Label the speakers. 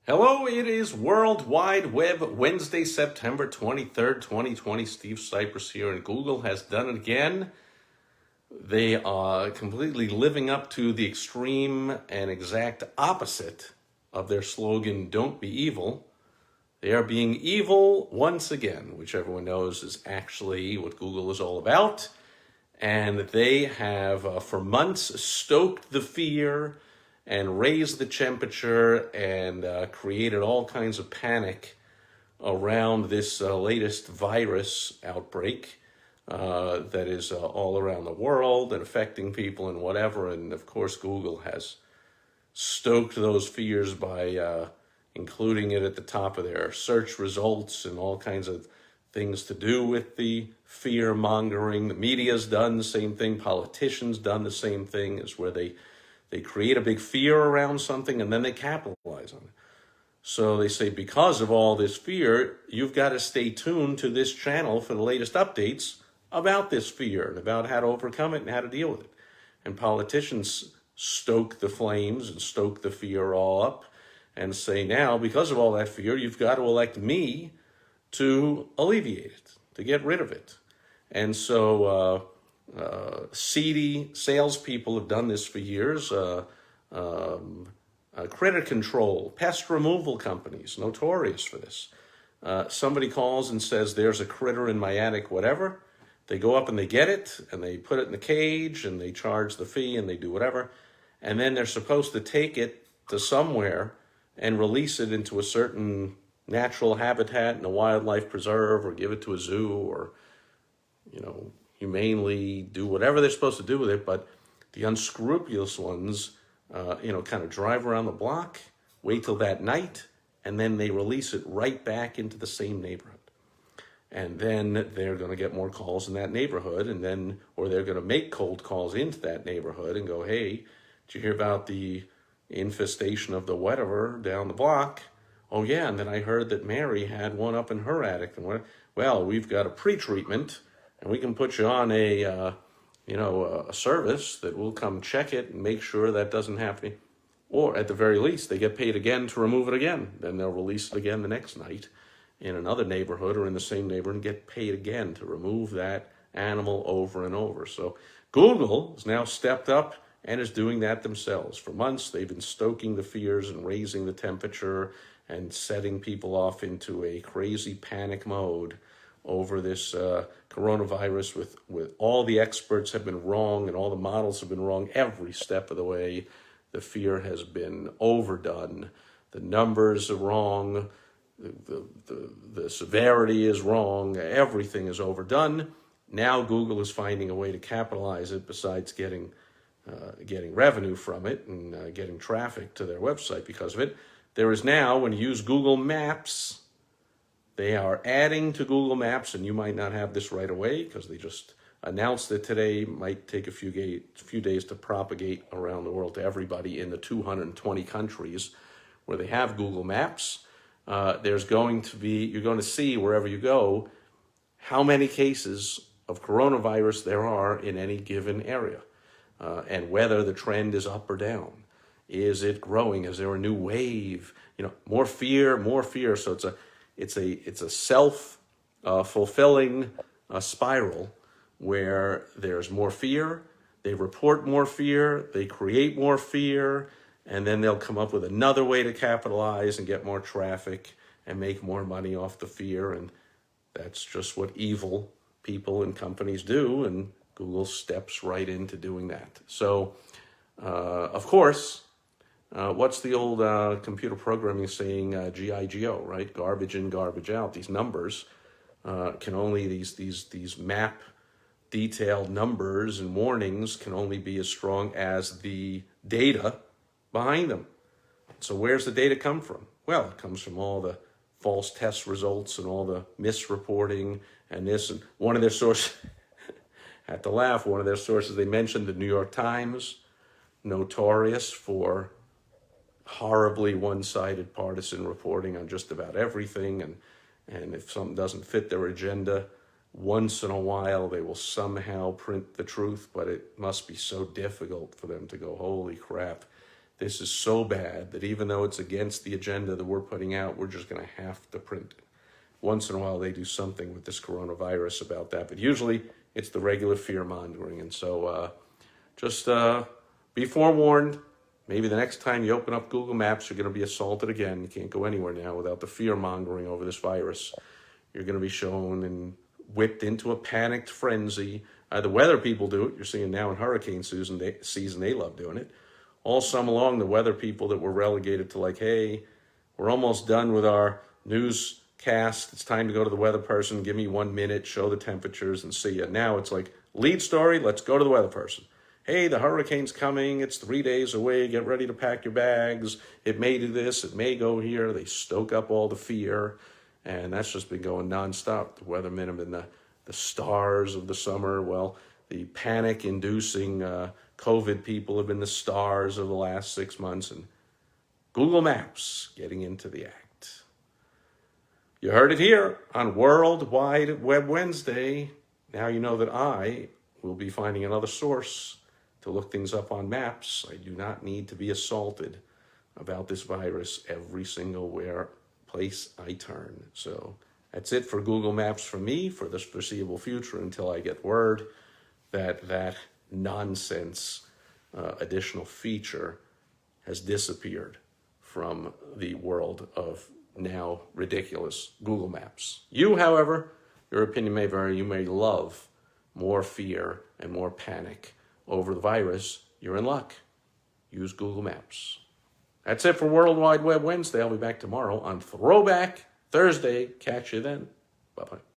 Speaker 1: Hello, it is World Wide Web Wednesday, September 23rd, 2020. Steve Cypress here, and Google has done it again. They are completely living up to the extreme and exact opposite of their slogan, "Don't be evil." They are being evil once again, which everyone knows is actually what Google is all about. And they have, for months, stoked the fear and raised the temperature and created all kinds of panic around this latest virus outbreak that is all around the world and affecting people and whatever. And of course, Google has stoked those fears by including it at the top of their search results and all kinds of things to do with the fear mongering. The media's done the same thing. Politicians done the same thing, is where they create a big fear around something and then they capitalize on it. So they say, because of all this fear, you've got to stay tuned to this channel for the latest updates about this fear and about how to overcome it and how to deal with it. And politicians stoke the flames and stoke the fear all up and say, now, because of all that fear, you've got to elect me to alleviate it, to get rid of it. And so seedy salespeople have done this for years. Critter control, pest removal companies, notorious for this. Somebody calls and says, there's a critter in my attic, whatever. They go up and they get it, and they put it in the cage, and they charge the fee, and they do whatever. And then they're supposed to take it to somewhere and release it into a certain natural habitat in a wildlife preserve, or give it to a zoo, or, humanely do whatever they're supposed to do with it. But the unscrupulous ones, kind of drive around the block, wait till that night, and then they release it right back into the same neighborhood. And then they're going to get more calls in that neighborhood, or they're going to make cold calls into that neighborhood and go, hey, did you hear about the infestation of the whatever down the block? Oh yeah, and then I heard that Mary had one up in her attic. And well, we've got a pre-treatment, and we can put you on a service that will come check it and make sure that doesn't happen. Or at the very least, they get paid again to remove it again. Then they'll release it again the next night in another neighborhood or in the same neighborhood and get paid again to remove that animal over and over. So Google has now stepped up and is doing that themselves. For months, they've been stoking the fears and raising the temperature and setting people off into a crazy panic mode over this coronavirus with all the experts have been wrong and all the models have been wrong every step of the way. The fear has been overdone. The numbers are wrong. The severity is wrong. Everything is overdone. Now Google is finding a way to capitalize it besides getting revenue from it and getting traffic to their website because of it. There is now, when you use Google Maps, they are adding to Google Maps, and you might not have this right away because they just announced it today. Might take a few days to propagate around the world to everybody in the 220 countries where they have Google Maps. You're going to see wherever you go how many cases of coronavirus there are in any given area, and whether the trend is up or down. Is it growing? Is there a new wave? More fear. So it's a self-fulfilling spiral where there's more fear, they report more fear, they create more fear, and then they'll come up with another way to capitalize and get more traffic and make more money off the fear. And that's just what evil people and companies do, and Google steps right into doing that. So, of course, what's the old computer programming saying, GIGO, right? Garbage in, garbage out. These numbers can only, these map detailed numbers and warnings can only be as strong as the data behind them. So where's the data come from? Well, it comes from all the false test results and all the misreporting and this. And one of their sources, had to laugh, one of their sources, they mentioned the New York Times, notorious for horribly one-sided partisan reporting on just about everything. And if something doesn't fit their agenda, once in a while they will somehow print the truth, but it must be so difficult for them to go, holy crap, this is so bad that even though it's against the agenda that we're putting out, we're just going to have to print it. Once in a while, they do something with this coronavirus about that, but usually it's the regular fear mongering. And so just be forewarned. Maybe the next time you open up Google Maps, you're going to be assaulted again. You can't go anywhere now without the fear mongering over this virus. You're going to be shown and whipped into a panicked frenzy. The weather people do it. You're seeing now in hurricane season, they love doing it. All summer long, the weather people that were relegated to like, hey, we're almost done with our newscast. It's time to go to the weather person. Give me 1 minute, show the temperatures, and see ya. Now it's like, lead story, let's go to the weather person. Hey, the hurricane's coming. It's 3 days away. Get ready to pack your bags. It may do this. It may go here. They stoke up all the fear. And that's just been going nonstop. The weathermen have been the stars of the summer. Well, the panic-inducing COVID people have been the stars of the last 6 months. And Google Maps getting into the act. You heard it here on World Wide Web Wednesday. Now you know that I will be finding another source to look things up on maps. I do not need to be assaulted about this virus every single place I turn. So that's it for Google Maps for me for this foreseeable future until I get word that that nonsense additional feature has disappeared from the world of now ridiculous Google Maps. You, however, your opinion may vary. You may love more fear and more panic over the virus. You're in luck. Use Google Maps. That's it for World Wide Web Wednesday. I'll be back tomorrow on Throwback Thursday. Catch you then. Bye-bye.